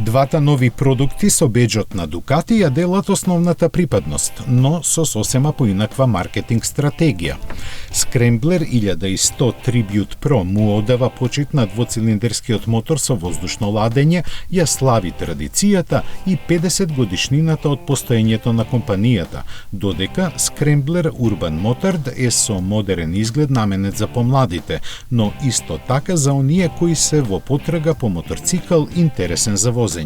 Двата нови продукти со беџот на Дукати ја делат основната припадност, но со сосема поинаква маркетинг стратегија. Скремблер 1100 Tribute Pro му одава почит на двоцилиндерскиот мотор со воздушно ладење, ја слави традицијата и 50 годишнината од постоењето на компанијата, додека Скремблер Urban Motard е со модерен изглед наменет за помладите, но исто така за оние кои се во потрага по моторцикл интересен за возење.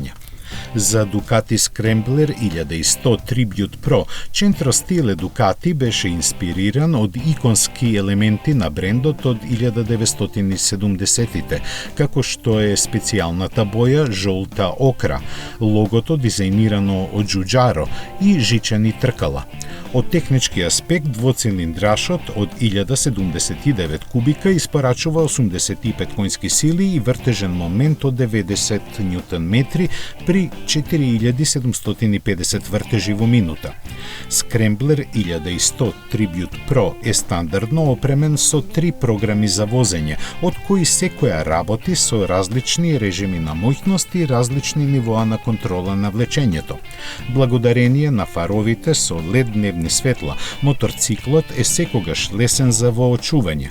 За Ducati Scrambler 1100 Tribute Pro, центростиле Ducati беше инспириран од иконски елементи на брендот од 1970-тите, како што е специјалната боја жолта окра, логото дизајнирано од Giugiaro и жичени тркала. Од технички аспект, двоцилиндрашот од 1079 кубика испорачува 85 конски сили и вртежен момент од 90 Нм при 4750 вртежи во минута. Scrambler 1100 Tribute Pro е стандардно опремен со 3 програми за возење, од кои секоја работи со различни режими на моќност и различни нивоа на контрола на влечењето. Благодарение на фаровите со LED дневни светла, моторциклот е секогаш лесен за воочување.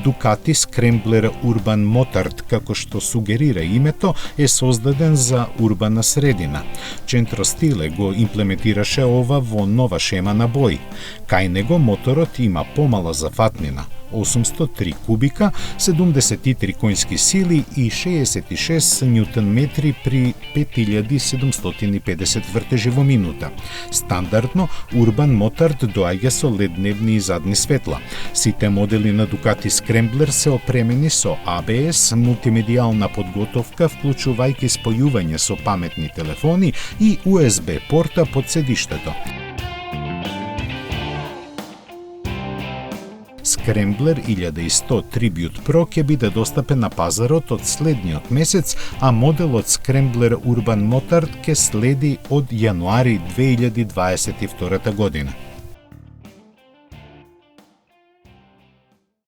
Ducati Scrambler Urban Motard, како што сугерира името, е создаден за урбана средина. Центростиле го имплементираше ова во нова шема на бои. Кај него моторот има помала зафатнина, 803 кубика, 73 конски сили и 66 Нм при 5750 вртежи во минута. Стандардно, Urban Motard доаѓа со LED дневни и задни светла. Сите модели на Ducati Scrambler се опремени со ABS, мултимедијална подготовка, вклучувајќи спојување со паметни телефони и USB порта под седиштето. Scrambler 1100 Tribute Pro ќе биде достапен на пазарот од следниот месец, а моделот Scrambler Urban Motard ќе следи од јануари 2022 година.